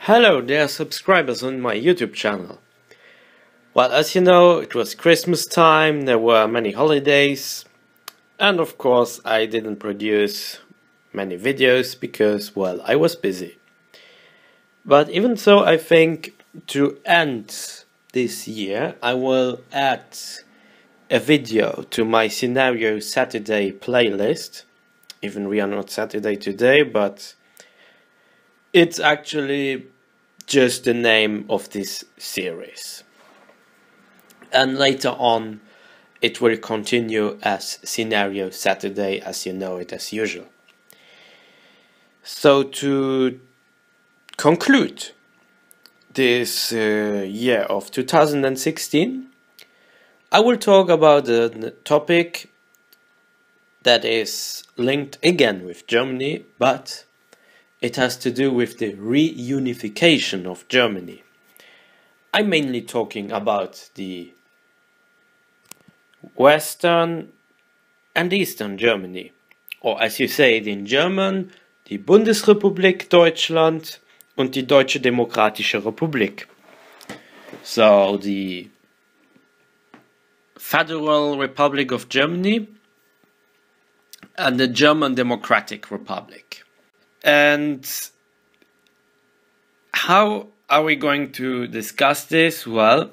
Hello dear subscribers on my YouTube channel. Well, as you know, it was Christmas time, there were many holidays, and of course I didn't produce many videos because, well, I was busy. But even so, I think to end this year I will add a video to my Scenario Saturday playlist. Even we are not Saturday today, but it's actually just the name of this series. And later on it will continue as Scenario Saturday as you know it as usual. So to conclude this year of 2016, I will talk about a topic that is linked again with Germany, but it has to do with the reunification of Germany. I'm mainly talking about the Western and Eastern Germany, or as you say it in German, die Bundesrepublik Deutschland und die Deutsche Demokratische Republik. So the Federal Republic of Germany and the German Democratic Republic. And how are we going to discuss this? Well,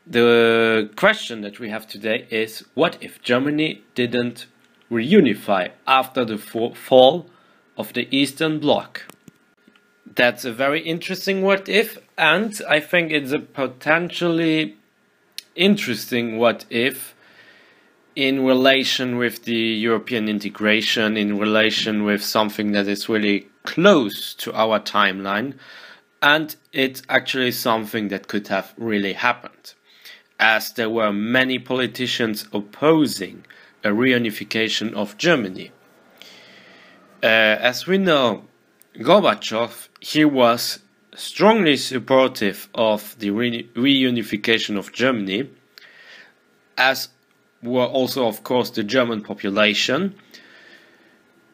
the question that we have today is, what if Germany didn't reunify after the fall of the Eastern Bloc? That's a very interesting what if, and I think it's a potentially interesting what if in relation with the European integration, in relation with something that is really close to our timeline, and it's actually something that could have really happened, as there were many politicians opposing a reunification of Germany. As we know, Gorbachev, he was strongly supportive of the reunification of Germany, as were also, of course, the German population.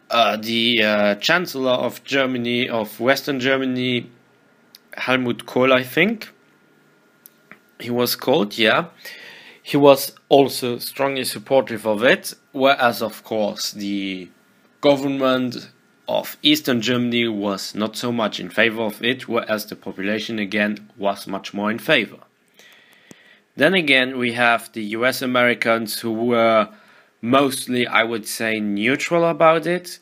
The Chancellor of Germany, of Western Germany, Helmut Kohl, I think he was called, yeah. He was also strongly supportive of it, whereas, of course, the government of Eastern Germany was not so much in favor of it, whereas the population, again, was much more in favor. Then again, we have the US Americans who were mostly, I would say, neutral about it.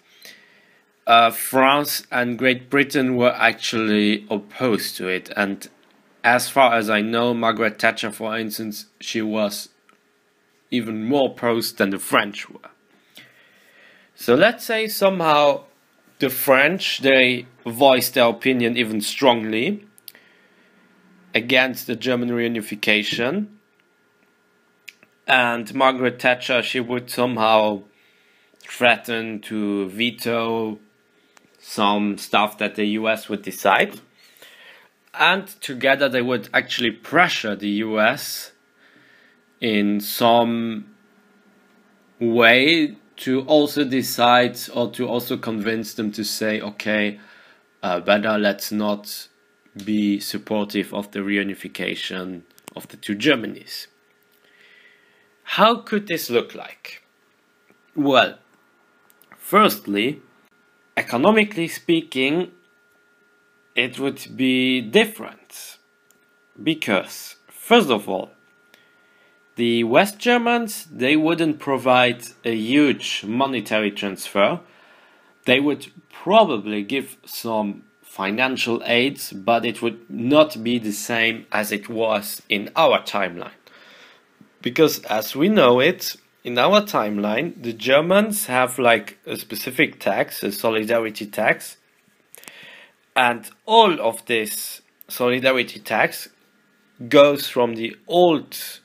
France and Great Britain were actually opposed to it. And as far as I know, Margaret Thatcher, for instance, she was even more opposed than the French were. So let's say somehow the French, they voiced their opinion even strongly against the German reunification, and Margaret Thatcher, she would somehow threaten to veto some stuff that the US would decide, and together they would actually pressure the US in some way to also decide, or to also convince them to say, okay, better let's not be supportive of the reunification of the two Germanys. How could this look like? Well, firstly, economically speaking, it would be different. Because, first of all, the West Germans, they wouldn't provide a huge monetary transfer. They would probably give some financial aids, but it would not be the same as it was in our timeline. Because as we know it, in our timeline, the Germans have like a specific tax, a solidarity tax, and all of this solidarity tax goes from the old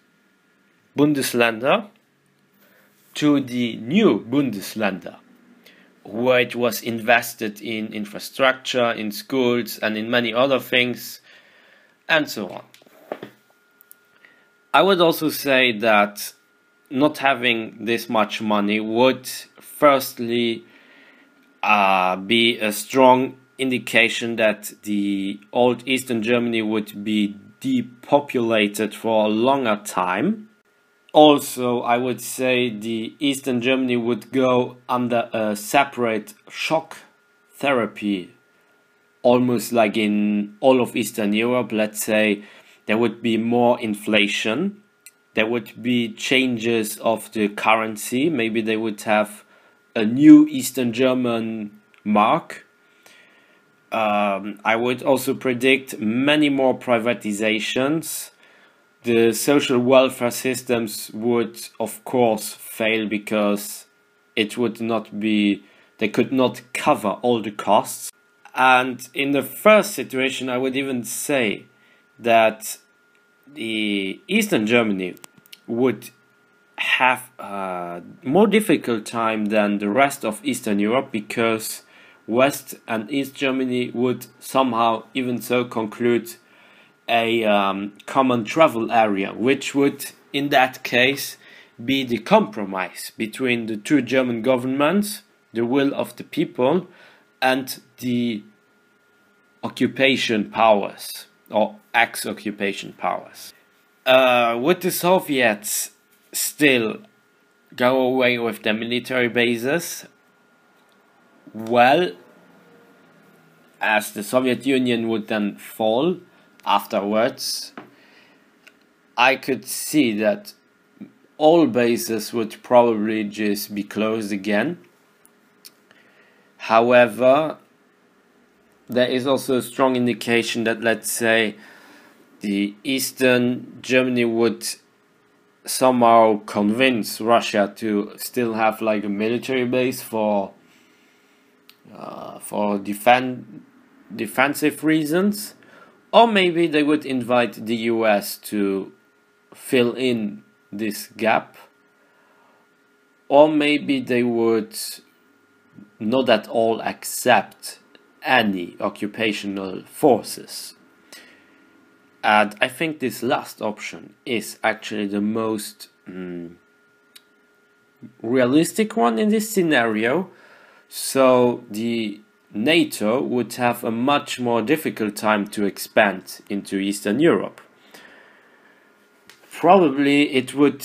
Bundesländer to the new Bundesländer, where it was invested in infrastructure, in schools, and in many other things, and so on. I would also say that not having this much money would firstly be a strong indication that the old Eastern Germany would be depopulated for a longer time. Also, I would say the Eastern Germany would go under a separate shock therapy, almost like in all of Eastern Europe. Let's say there would be more inflation, there would be changes of the currency, maybe they would have a new Eastern German mark. I would also predict many more privatizations. The social welfare systems would, of course, fail because it would not be, they could not cover all the costs. And in the first situation, I would even say that the Eastern Germany would have a more difficult time than the rest of Eastern Europe, because West and East Germany would somehow even so conclude a common travel area, which would in that case be the compromise between the two German governments, the will of the people, and the occupation powers or ex-occupation powers. Would the Soviets still go away with their military bases? Well, as the Soviet Union would then fall afterwards, I could see that all bases would probably just be closed again. However, there is also a strong indication that, let's say, the Eastern Germany would somehow convince Russia to still have like a military base for defensive reasons, or maybe they would invite the US to fill in this gap, or maybe they would not at all accept any occupational forces. And I think this last option is actually the most realistic one in this scenario. So the NATO would have a much more difficult time to expand into Eastern Europe. Probably it would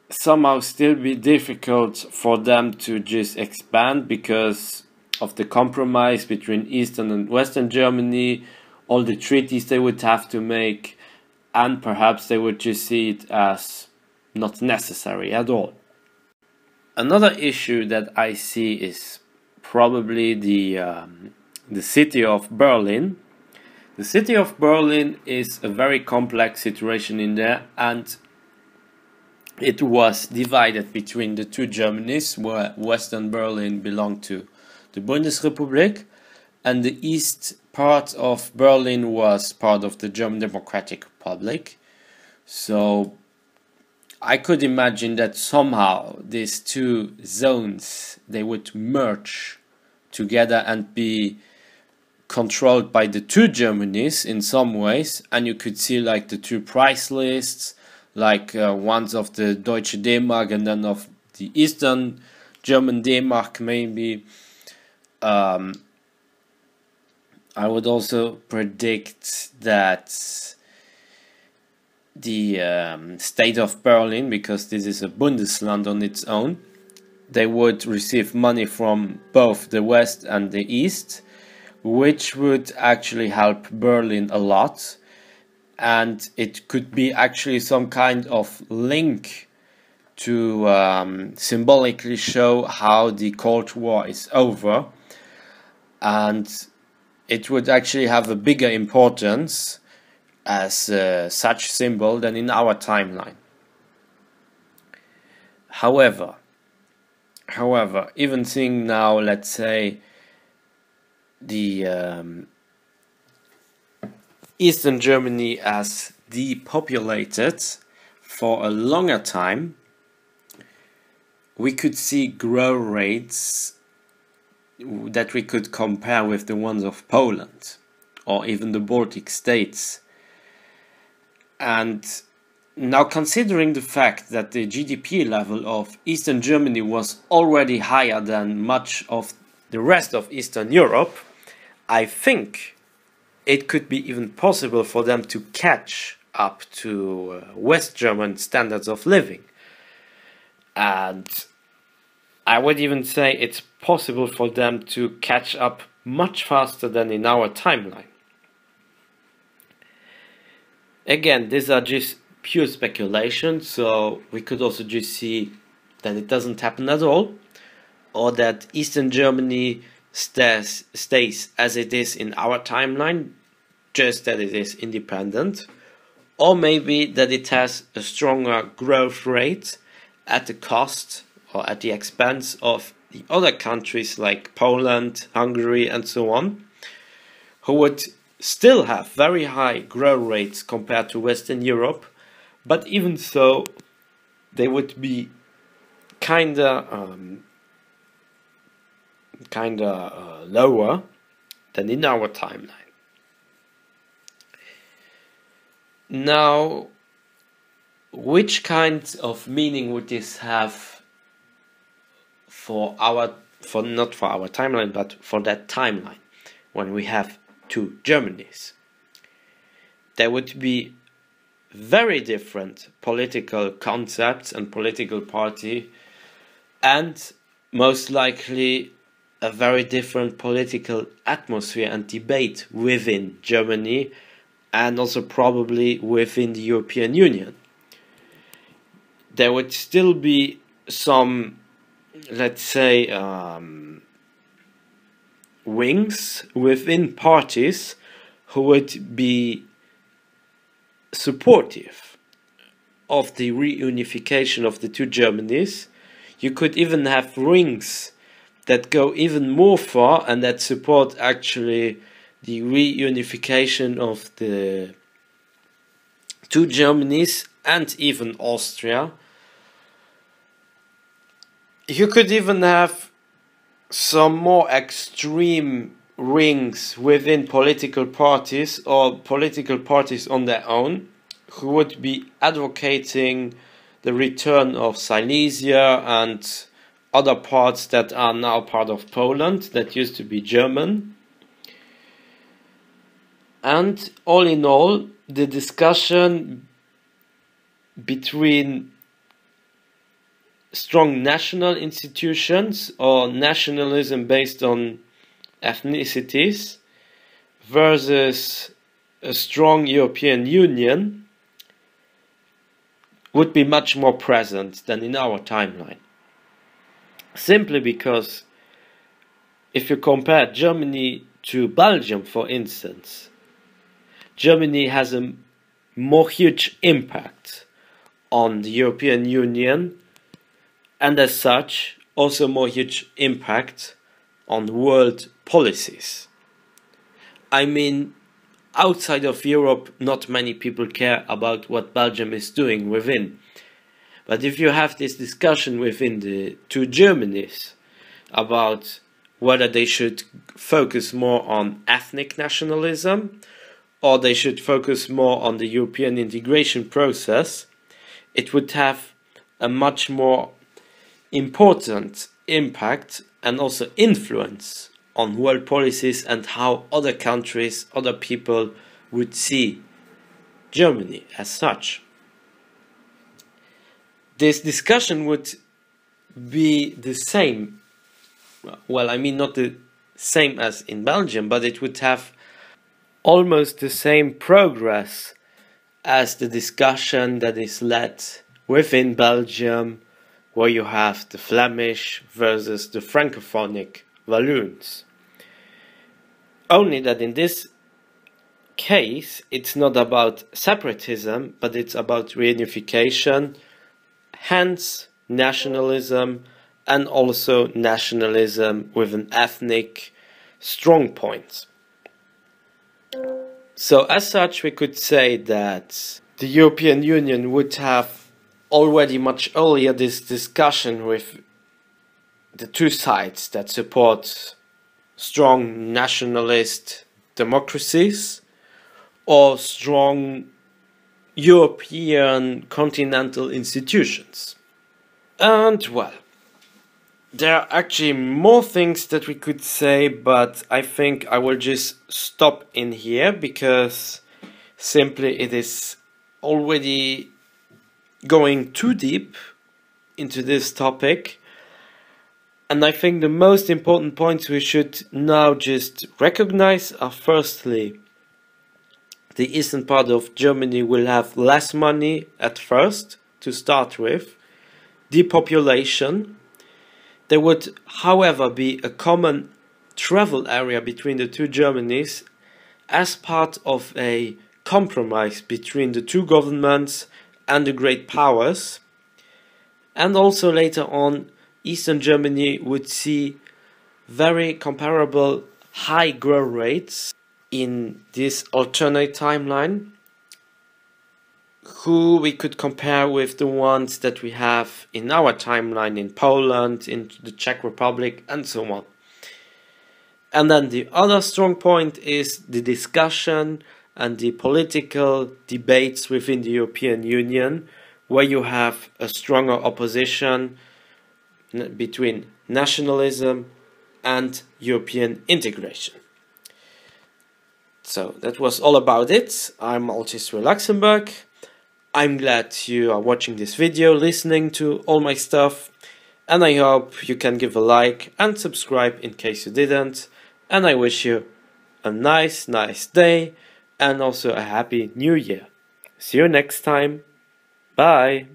somehow still be difficult for them to just expand because of the compromise between Eastern and Western Germany, all the treaties they would have to make, and perhaps they would just see it as not necessary at all. Another issue that I see is probably the city of Berlin. The city of Berlin is a very complex situation in there, and it was divided between the two Germanys, where Western Berlin belonged to the Bundesrepublik, and the east part of Berlin was part of the German Democratic Republic. So I could imagine that somehow these two zones, they would merge together and be controlled by the two Germanys in some ways, and you could see like the two price lists, like ones of the Deutsche D-Mark and then of the Eastern German D-Mark maybe. I would also predict that the state of Berlin, because this is a Bundesland on its own, they would receive money from both the West and the East, which would actually help Berlin a lot. And it could be actually some kind of link to symbolically show how the Cold War is over. And it would actually have a bigger importance as such symbol than in our timeline. However, even seeing now, let's say, the Eastern Germany as depopulated for a longer time, we could see growth rates that we could compare with the ones of Poland or even the Baltic states. And now, considering the fact that the GDP level of Eastern Germany was already higher than much of the rest of Eastern Europe, I think it could be even possible for them to catch up to West German standards of living. And I would even say it's possible for them to catch up much faster than in our timeline. Again, these are just pure speculation, so we could also just see that it doesn't happen at all, or that Eastern Germany stays as it is in our timeline, just that it is independent, or maybe that it has a stronger growth rate at the cost or at the expense of the other countries like Poland, Hungary, and so on, who would still have very high growth rates compared to Western Europe, but even so, they would be kinda lower than in our timeline. Now, which kind of meaning would this have not for our timeline, but for that timeline when we have two Germanys? There would be very different political concepts and political party, and most likely a very different political atmosphere and debate within Germany, and also probably within the European Union. There would still be some, let's say, wings within parties who would be supportive of the reunification of the two Germanys. You could even have wings that go even more far and that support actually the reunification of the two Germanys and even Austria. You could even have some more extreme rings within political parties or political parties on their own who would be advocating the return of Silesia and other parts that are now part of Poland that used to be German. And all in all, the discussion between strong national institutions or nationalism based on ethnicities versus a strong European Union would be much more present than in our timeline. Simply because if you compare Germany to Belgium, for instance, Germany has a more huge impact on the European Union, and as such also more huge impact on world policies. I mean, outside of Europe, not many people care about what Belgium is doing within. But if you have this discussion within the two Germanys about whether they should focus more on ethnic nationalism or they should focus more on the European integration process, it would have a much more important impact and also influence on world policies and how other countries, other people would see Germany as such. This discussion would be the same, well, I mean not the same as in Belgium, but it would have almost the same progress as the discussion that is led within Belgium, where you have the Flemish versus the Francophonic Walloons. Only that in this case, it's not about separatism, but it's about reunification, hence nationalism, and also nationalism with an ethnic strong point. So as such, we could say that the European Union would have already much earlier this discussion with the two sides that support strong nationalist democracies or strong European continental institutions. And well, There are actually more things that we could say, but I think I will just stop in here because simply it is already going too deep into this topic. And I think the most important points we should now just recognize are, firstly, the eastern part of Germany will have less money at first to start with, depopulation. There would, however, be a common travel area between the two Germanys as part of a compromise between the two governments and the great powers. And also later on, Eastern Germany would see very comparable high growth rates in this alternate timeline, who we could compare with the ones that we have in our timeline in Poland, in the Czech Republic, and so on. And then the other strong point is the discussion and the political debates within the European Union, where you have a stronger opposition between nationalism and European integration. So that was all about it. I'm Althistory Luxembourg. I'm glad you are watching this video, listening to all my stuff, and I hope you can give a like and subscribe in case you didn't. And I wish you a nice day and also a happy new year. See you next time. Bye.